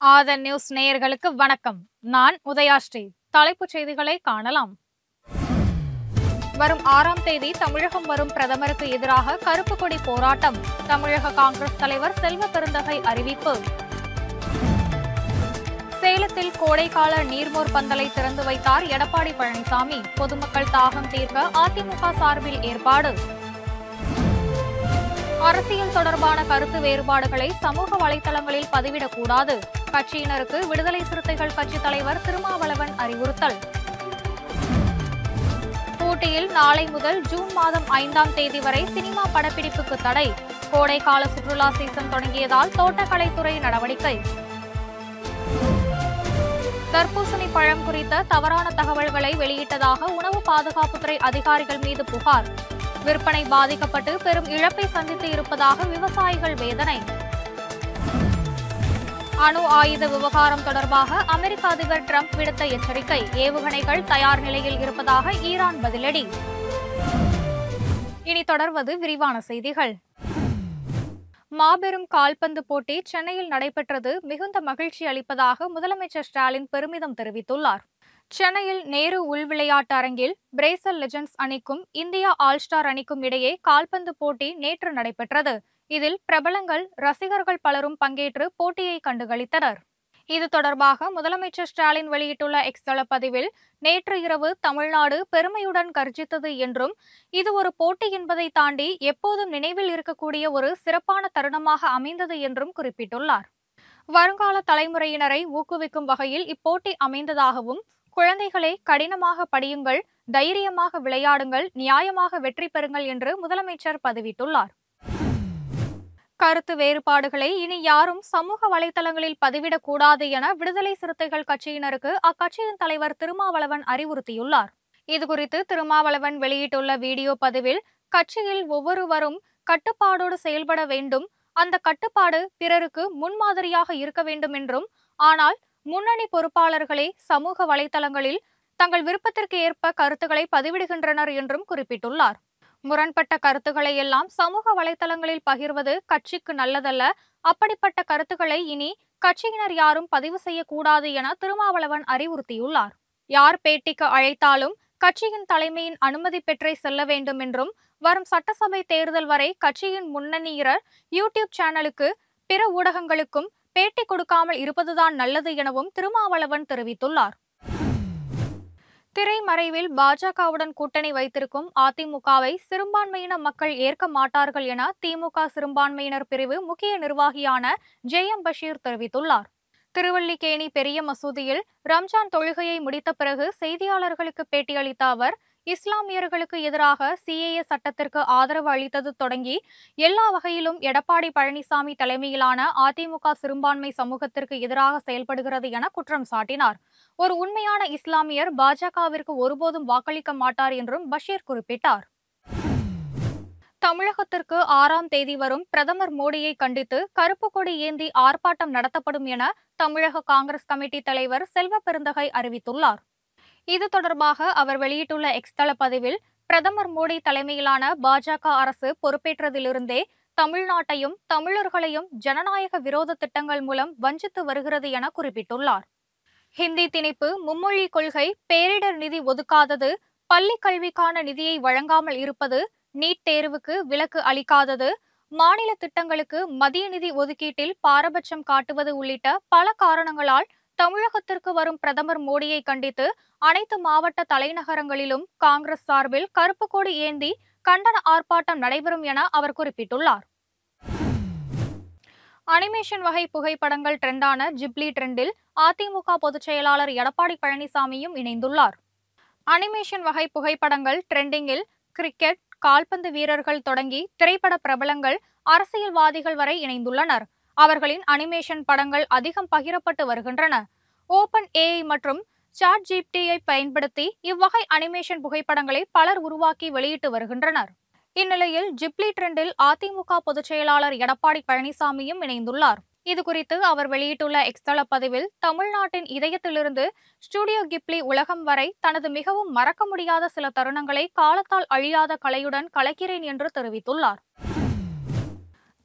ஆதன் news நேயர்களுக்கு வணக்கம். நான் உதயாஸ்ரீ. தலைப்புச் செய்திகளை காணலாம். வரும் 6ஆம் தேதி தமிழகம் வரும் பிரதமருக்கு எதிராக கருப்பு கொடி போராட்டம். தமிழக காங்கிரஸ் தலைவர் செல்வ பெருந்தகை அறிவிப்பு. சேலத்தில் கோடைக்கால நீர்மோர் பந்தலை திறந்து வைத்தார் எடப்பாடி பழனிசாமி. பொதுமக்கள் தாகம் தீர்க்க அதிமுக சார்பில் ஏற்பாடு. அரசியல் தொடர்பான கருத்து வேறுபாடுகளை சமூக வலைதளங்களில் பதிவிடக்கூடாது. கட்சியினருக்கு விடுதலை சிறுத்தைகள் கட்சித் தலைவர் திருமாவளவன் அறிவுறுத்தல். ஊட்டியில் நாளை முதல் ஜூன் மாதம் 5ஆம் தேதி வரை சினிமா படப்பிடிப்புக்கு தடை. கோடைக்கால சுற்றுலா சீசன் தொடங்கியதால் தோட்டக்கலைத்துறை நடவடிக்கை. தர்பூசணி பழம் குறித்த தவறான தகவல்களை வெளியிட்டதாக உணவு பாதுகாப்புத்துறை அதிகாரிகள் மீது புகார். விற்பனை பாதிக்கப்பட்டு பெரும் இழப்பை சந்தித்து இருப்பதாக விவசாயிகள் வேதனை. அணு ஆயுத விவகாரம் தொடர்பாக அமெரிக்க அதிபர் டிரம்ப் விடுத்த எச்சரிக்கை. ஏவுகணைகள் தயார் நிலையில் இருப்பதாக ஈரான் பதிலடி. இனி தொடர்வது விரிவான செய்திகள். மாபெரும் கால்பந்து போட்டி சென்னையில் நடைபெற்றது மிகுந்த மகிழ்ச்சி அளிப்பதாக முதலமைச்சர் ஸ்டாலின் பெருமிதம் தெரிவித்துள்ளார். சென்னையில் நேரு உள்விளையாட்டு அரங்கில் பிரேசில் லெஜண்ட்ஸ் அணிக்கும் இந்தியா ஆல் ஸ்டார் அணிக்கும் இடையே கால்பந்து போட்டி நேற்று நடைபெற்றது. இதில் பிரபலங்கள் ரசிகர்கள் பலரும் பங்கேற்று போட்டியை கண்டுகளித்தனர். இது தொடர்பாக முதலமைச்சர் ஸ்டாலின் வெளியிட்டுள்ள எக்ஸ் தள பதிவில், நேற்று இரவு தமிழ்நாடு பெருமையுடன் கர்ஜித்தது என்றும் இது ஒரு போட்டி என்பதை தாண்டி எப்போதும் நினைவில் இருக்கக்கூடிய ஒரு சிறப்பான தருணமாக அமைந்தது என்றும் குறிப்பிட்டுள்ளார். வருங்கால தலைமுறையினரை ஊக்குவிக்கும் வகையில் இப்போட்டி அமைந்ததாகவும், குழந்தைகளே கடினமாக படியுங்கள், தைரியமாக விளையாடுங்கள், நியாயமாக வெற்றி பெறுங்கள் என்று முதலமைச்சர் பதிவிட்டுள்ளார். கருத்து வேறுபாடுகளை இனி யாரும் சமூக வலைதளங்களில் பதிவிடக்கூடாது என விடுதலை சிறுத்தைகள் கட்சியினருக்கு அக்கட்சியின் தலைவர் திருமாவளவன் அறிவுறுத்தியுள்ளார். இதுகுறித்து திருமாவளவன் வெளியிட்டுள்ள வீடியோ பதிவில், கட்சியில் ஒவ்வொருவரும் கட்டுப்பாடோடு செயல்பட வேண்டும், அந்த கட்டுப்பாடு பிறருக்கு முன்மாதிரியாக இருக்க வேண்டும் என்றும், ஆனால் முன்னணி பொறுப்பாளர்களே சமூக வலைதளங்களில் தங்கள் விருப்பத்திற்கு ஏற்ப கருத்துக்களை பதிவிடுகின்றனர் என்றும் குறிப்பிட்டுள்ளார். முரண்பட்ட கருத்துக்களை எல்லாம் சமூக வலைதளங்களில் பகிர்வது கட்சிக்கு நல்லதல்ல. அப்படிப்பட்ட கருத்துக்களை இனி கட்சியினர் யாரும் பதிவு செய்யக்கூடாது என திருமாவளவன் அறிவுறுத்தியுள்ளார். யார் பேட்டிக்கு அழைத்தாலும் கட்சியின் தலைமையின் அனுமதி பெற்றே செல்ல வேண்டும் என்றும், வரும் சட்டசபை தேர்தல் வரை கட்சியின் முன்னணியினர் யூடியூப் சேனலுக்கு பிற ஊடகங்களுக்கும் பேட்டி கொடுக்காமல் இருப்பதுதான் நல்லது எனவும் திருமாவளவன் தெரிவித்துள்ளார். திரைமறைவில் பாஜகவுடன் கூட்டணி வைத்திருக்கும் அதிமுகவை சிறுபான்மையின மக்கள் ஏற்க மாட்டார்கள் என திமுக சிறுபான்மையினர் பிரிவு முக்கிய நிர்வாகியான ஜெயம் பஷீர் தெரிவித்துள்ளார். திருவல்லிக்கேணி பெரிய மசூதியில் ரம்ஜான் தொழுகையை முடித்த பிறகு செய்தியாளர்களுக்கு பேட்டியளித்த அவர், இஸ்லாமியர்களுக்கு எதிராக சிஏஏ சட்டத்திற்கு ஆதரவு அளித்தது தொடங்கி எல்லா வகையிலும் எடப்பாடி பழனிசாமி தலைமையிலான அதிமுக சிறுபான்மை சமூகத்திற்கு எதிராக செயல்படுகிறது என குற்றம் சாட்டினார். ஒரு உண்மையான இஸ்லாமியர் பாஜகவிற்கு ஒருபோதும் வாக்களிக்க மாட்டார் என்றும் பஷீர் குறிப்பிட்டார். தமிழகத்திற்கு 6ஆம் தேதி வரும் பிரதமர் மோடியை கண்டித்து கருப்பு கொடி ஏந்தி ஆர்ப்பாட்டம் நடத்தப்படும் என தமிழக காங்கிரஸ் கமிட்டி தலைவர் செல்வ பெருந்தகை அறிவித்துள்ளார். இது தொடர்பாக அவர் வெளியிட்டுள்ள எக்ஸ் தள பதிவில், பிரதமர் மோடி தலைமையிலான பாஜக அரசு பொறுப்பேற்றதிலிருந்தே தமிழ்நாட்டையும் தமிழர்களையும் ஜனநாயக விரோத திட்டங்கள் மூலம் வஞ்சித்து வருகிறது என குறிப்பிட்டுள்ளார். ஹிந்தி திணிப்பு, மும்மொழி கொள்கை, பேரிடர் நிதி ஒதுக்காதது, பள்ளி கல்விக்கான நிதியை வழங்காமல் இருப்பது, நீட் தேர்வுக்கு விலக்கு அளிக்காதது, மாநில திட்டங்களுக்கு மத்திய நிதி ஒதுக்கீட்டில் பாரபட்சம் காட்டுவது உள்ளிட்ட பல காரணங்களால் தமிழகத்திற்கு வரும் பிரதமர் மோடியை கண்டித்து அனைத்து மாவட்ட தலைநகரங்களிலும் காங்கிரஸ் சார்பில் கருப்பு கொடி ஏந்தி கண்டன ஆர்ப்பாட்டம் நடைபெறும் என அவர் குறிப்பிட்டுள்ளார். அனிமேஷன் வகை புகைப்படங்கள் ட்ரெண்டான ஜிப்லி ட்ரெண்டில் அதிமுக பொதுச் செயலாளர் எடப்பாடி பழனிசாமியும் இணைந்துள்ளார். அனிமேஷன் வகை புகைப்படங்கள் ட்ரெண்டிங்கில் கிரிக்கெட், கால்பந்து வீரர்கள் தொடங்கி திரைப்பட பிரபலங்கள், அரசியல்வாதிகள் வரை இணைந்துள்ளனர். அவர்களின் அனிமேஷன் படங்கள் அதிகம் பகிரப்பட்டு வருகின்றன. ஓபன் ஏஐ மற்றும் சாட் ஜிபிடியை பயன்படுத்தி இவ்வகை அனிமேஷன் புகைப்படங்களை பலர் உருவாக்கி வெளியிட்டு வருகின்றனர். இந்நிலையில் ஜிப்லி ட்ரெண்டில் அதிமுக பொதுச் செயலாளர் எடப்பாடி பழனிசாமியும் இணைந்துள்ளார். இதுகுறித்து அவர் வெளியிட்டுள்ள எக்ஸ் தள பதிவில், தமிழ்நாட்டின் இதயத்திலிருந்து ஸ்டுடியோ கிப்லி உலகம் வரை தனது மிகவும் மறக்க முடியாத சில தருணங்களை காலத்தால் அழியாத கலையுடன் கலக்கிறேன் என்று தெரிவித்துள்ளார்.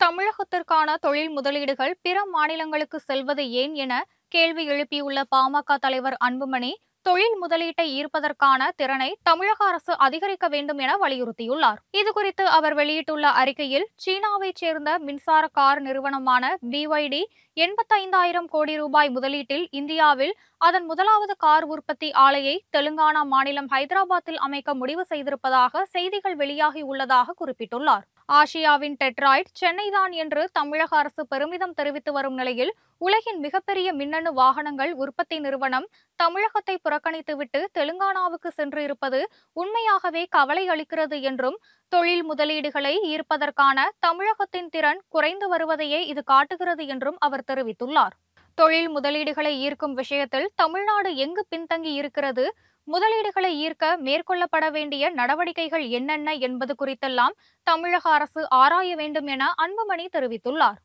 தமிழகத்திற்கான தொழில் முதலீடுகள் பிற மாநிலங்களுக்கு செல்வது ஏன் என கேள்வி எழுப்பியுள்ள பாமக தலைவர் அன்புமணி, தொழில் முதலீட்டை ஈர்ப்பதற்கான திறனை தமிழக அரசு அதிகரிக்க வேண்டும் என வலியுறுத்தியுள்ளார். இதுகுறித்து அவர் வெளியிட்டுள்ள அறிக்கையில், சீனாவைச் சேர்ந்த மின்சார கார் நிறுவனமான BYD 85,000 கோடி ரூபாய் முதலீட்டில் இந்தியாவில் அதன் முதலாவது கார் உற்பத்தி ஆலையை தெலுங்கானா மாநிலம் ஹைதராபாத்தில் அமைக்க முடிவு செய்திருப்பதாக செய்திகள் வெளியாகி உள்ளதாக குறிப்பிட்டுள்ளார். ஆசியாவின் டெட்ராய்ட் சென்னைதான் என்று தமிழக அரசு பெருமிதம் தெரிவித்து வரும் நிலையில், உலகின் மிகப்பெரிய மின்னணு வாகனங்கள் உற்பத்தி நிறுவனம் தமிழகத்தை புறக்கணித்துவிட்டு தெலுங்கானாவுக்கு சென்று இருப்பது உண்மையாகவே கவலை அளிக்கிறது என்றும், தொழில் முதலீடுகளை ஈர்ப்பதற்கான தமிழகத்தின் திறன் குறைந்து வருவதையே இது காட்டுகிறது என்றும் அவர் தெரிவித்துள்ளார். தொழில் முதலீடுகளை ஈர்க்கும் விஷயத்தில் தமிழ்நாடு எங்கு பின்தங்கி இருக்கிறது, முதலீடுகளை ஈர்க்க மேற்கொள்ளப்பட வேண்டிய நடவடிக்கைகள் என்னென்ன என்பது குறித்தெல்லாம் தமிழக அரசு ஆராய வேண்டும் என அன்புமணி தெரிவித்துள்ளார்.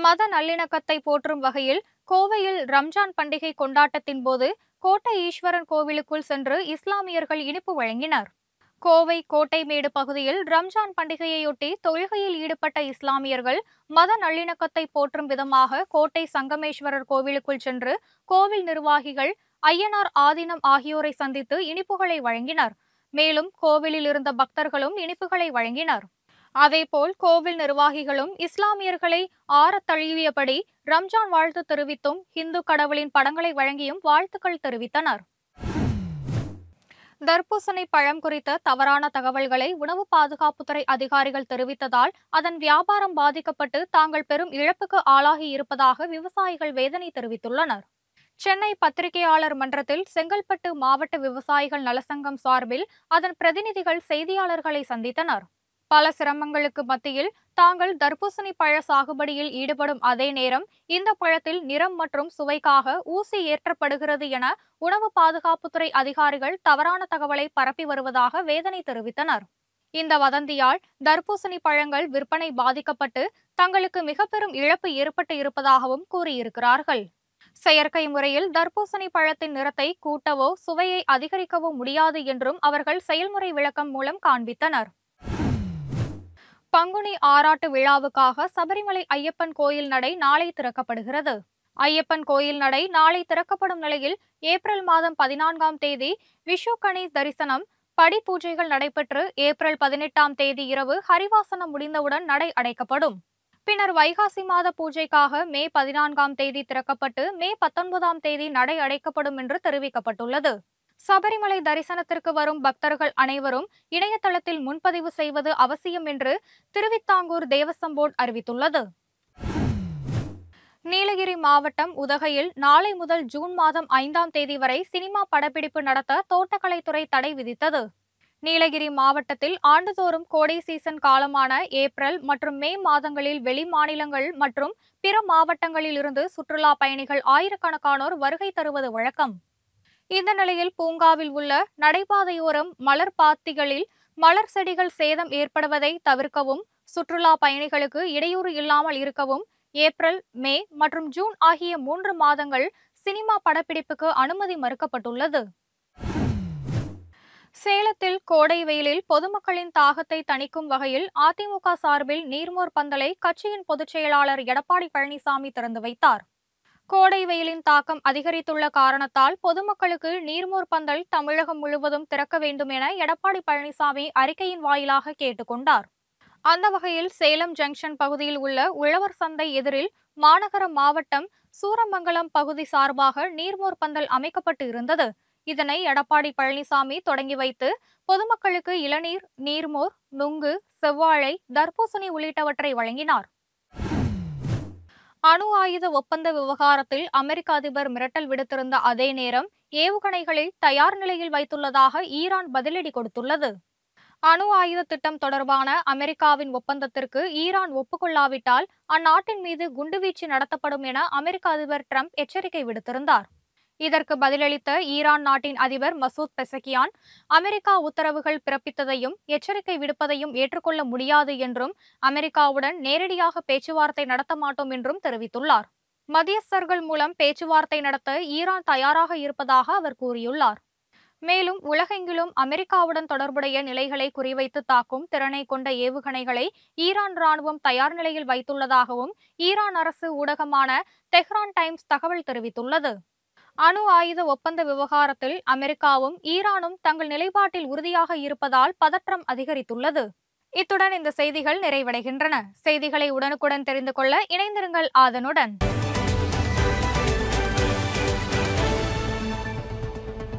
மத நல்லிணக்கத்தை போற்றும் வகையில் கோவையில் ரம்ஜான் பண்டிகை கொண்டாட்டத்தின் போது கோட்டை ஈஸ்வரன் கோவிலுக்குள் சென்று இஸ்லாமியர்கள் இனிப்பு வழங்கினர். கோவை கோட்டைமேடு பகுதியில் ரம்ஜான் பண்டிகையொட்டி தொழுகையில் ஈடுபட்ட இஸ்லாமியர்கள் மத நல்லிணக்கத்தை போற்றும் விதமாக கோட்டை சங்கமேஸ்வரர் கோவிலுக்குள் சென்று கோவில் நிர்வாகிகள், ஐயனார் ஆதீனம் ஆகியோரை சந்தித்து இனிப்புகளை வழங்கினர். மேலும் கோவிலில் இருந்த பக்தர்களும் இனிப்புகளை வழங்கினர். அதேபோல் கோவில் நிர்வாகிகளும் இஸ்லாமியர்களை ஆறத் தழுவியபடி ரம்ஜான் வாழ்த்து தெரிவித்தும் இந்து கடவுளின் படங்களை வழங்கியும் வாழ்த்துக்கள் தெரிவித்தனர். தர்பூசணி பழம் குறித்த தவறான தகவல்களை உணவு பாதுகாப்புத்துறை அதிகாரிகள் தெரிவித்ததால் அதன் வியாபாரம் பாதிக்கப்பட்டு தாங்கள் பெரும் இழப்புக்கு ஆளாகி இருப்பதாக விவசாயிகள் வேதனை தெரிவித்துள்ளனர். சென்னை பத்திரிகையாளர் மன்றத்தில் செங்கல்பட்டு மாவட்ட விவசாயிகள் நலசங்கம் சார்பில் அதன் பிரதிநிதிகள் செய்தியாளர்களை சந்தித்தனர். பல சிரமங்களுக்கு மத்தியில் தாங்கள் தர்பூசணி பழ சாகுபடியில் ஈடுபடும் அதே நேரம் இந்த பழத்தில் நிறம் மற்றும் சுவைக்காக ஊசி ஏற்றப்படுகிறது என உணவு பாதுகாப்புத்துறை அதிகாரிகள் தவறான தகவலை பரப்பி வருவதாக வேதனை தெரிவித்தனர். இந்த வதந்தியால் தர்பூசணி பழங்கள் விற்பனை பாதிக்கப்பட்டு தங்களுக்கு மிக பெரும் இழப்பு ஏற்பட்டு இருப்பதாகவும் கூறியிருக்கிறார்கள். செயற்கை முறையில் தர்பூசணி பழத்தின் நிறத்தை கூட்டவோ சுவையை அதிகரிக்கவோ முடியாது என்றும் அவர்கள் செயல்முறை விளக்கம் மூலம் காண்பித்தனர். பங்குனி ஆராட்டு விழாவுக்காக சபரிமலை ஐயப்பன் கோயில் நடை நாளை திறக்கப்படுகிறது. ஐயப்பன் கோயில் நடை நாளை திறக்கப்படும் நிலையில் ஏப்ரல் மாதம் 14ஆம் தேதி விஷு கணேஷ் தரிசனம், படி பூஜைகள் நடைபெற்று ஏப்ரல் 18ஆம் தேதி இரவு ஹரிவாசனம் முடிந்தவுடன் நடை அடைக்கப்படும். பின்னர் வைகாசி மாத பூஜைக்காக மே 14ஆம் தேதி திறக்கப்பட்டு மே 19ஆம் தேதி நடை அடைக்கப்படும் என்று தெரிவிக்கப்பட்டுள்ளது. சபரிமலை தரிசனத்திற்கு வரும் பக்தர்கள் அனைவரும் இணையதளத்தில் முன்பதிவு செய்வது அவசியம் என்று திருவிதாங்கூர் தேவசம் போர்டு அறிவித்துள்ளது. நீலகிரி மாவட்டம் உதகையில் நாளை முதல் ஜூன் மாதம் 5ஆம் தேதி வரை சினிமா படப்பிடிப்பு நடத்த தோட்டக்கலைத்துறை தடை விதித்தது. நீலகிரி மாவட்டத்தில் ஆண்டுதோறும் கோடை சீசன் காலமான ஏப்ரல் மற்றும் மே மாதங்களில் வெளி மாநிலங்கள் மற்றும் பிற மாவட்டங்களில் இருந்து சுற்றுலா பயணிகள் ஆயிரக்கணக்கானோர் வருகை தருவது வழக்கம். இந்த நிலையில் பூங்காவில் உள்ள நடைபாதையோரம் மலர் பாத்திகளில் மலர் செடிகள் சேதம் ஏற்படுவதை தவிர்க்கவும், சுற்றுலா பயணிகளுக்கு இடையூறு இல்லாமல் இருக்கவும் ஏப்ரல், மே மற்றும் ஜூன் ஆகிய 3 மாதங்கள் சினிமா படப்பிடிப்புக்கு அனுமதி மறுக்கப்பட்டுள்ளது. சேலத்தில் கோடை வெயிலில் பொதுமக்களின் தாகத்தை தணிக்கும் வகையில் அதிமுக சார்பில் நீர்மோர் பந்தலை கட்சியின் பொதுச் செயலாளர் எடப்பாடி பழனிசாமி திறந்து வைத்தார். கோடை வெயிலின் தாக்கம் அதிகரித்துள்ள காரணத்தால் பொதுமக்களுக்கு நீர்மோர் பந்தல் தமிழகம் முழுவதும் திறக்க வேண்டும் என எடப்பாடி பழனிசாமி அறிக்கையின் வாயிலாக கேட்டுக்கொண்டார். அந்த வகையில் சேலம் ஜங்ஷன் பகுதியில் உள்ள உழவர் சந்தை எதிரில் மாநகர மாவட்டம் சூரமங்கலம் பகுதி சார்பாக நீர்மோர் பந்தல் அமைக்கப்பட்டு இருந்தது. இதனை எடப்பாடி பழனிசாமி தொடங்கி வைத்து பொதுமக்களுக்கு இளநீர், நீர்மோர், நுங்கு, செவ்வாழை, தர்பூசணி உள்ளிட்டவற்றை வழங்கினார். அணு ஆயுத ஒப்பந்த விவகாரத்தில் அமெரிக்க அதிபர் மிரட்டல் விடுத்திருந்த அதே நேரம் ஏவுகணைகளை தயார் நிலையில் வைத்துள்ளதாக ஈரான் பதிலடி கொடுத்துள்ளது. அணு ஆயுத திட்டம் தொடர்பான அமெரிக்காவின் ஒப்பந்தத்திற்கு ஈரான் ஒப்புக்கொள்ளாவிட்டால் அந்நாட்டின் மீது குண்டுவீச்சு நடத்தப்படும் என அமெரிக்க அதிபர் டிரம்ப் எச்சரிக்கை விடுத்திருந்தார். இதற்கு பதிலளித்த ஈரான் நாட்டின் அதிபர் மசூத் பெசகியான், அமெரிக்கா உத்தரவுகள் பிறப்பித்ததையும் எச்சரிக்கை விடுப்பதையும் ஏற்றுக்கொள்ள முடியாது என்றும் அமெரிக்காவுடன் நேரடியாக பேச்சுவார்த்தை நடத்த மாட்டோம் என்றும் தெரிவித்துள்ளார். மத்தியஸ்தர்கள் மூலம் பேச்சுவார்த்தை நடத்த ஈரான் தயாராக இருப்பதாக அவர் கூறியுள்ளார். மேலும் உலகெங்கிலும் அமெரிக்காவுடன் தொடர்புடைய நிலைகளை குறிவைத்து தாக்கும் திறனை கொண்ட ஏவுகணைகளை ஈரான் ராணுவம் தயார் நிலையில் வைத்துள்ளதாகவும் ஈரான் அரசு ஊடகமான தெஹ்ரான் டைம்ஸ் தகவல் தெரிவித்துள்ளது. அணு ஆயுத ஒப்பந்த விவகாரத்தில் அமெரிக்காவும் ஈரானும் தங்கள் நிலைப்பாட்டில் உறுதியாக இருப்பதால் பதற்றம் அதிகரித்துள்ளது. இத்துடன் இந்த செய்திகள் நிறைவடைகின்றன. செய்திகளை உடனுக்குடன் தெரிந்து கொள்ள இணைந்திருங்கள் ஆதனுடன்.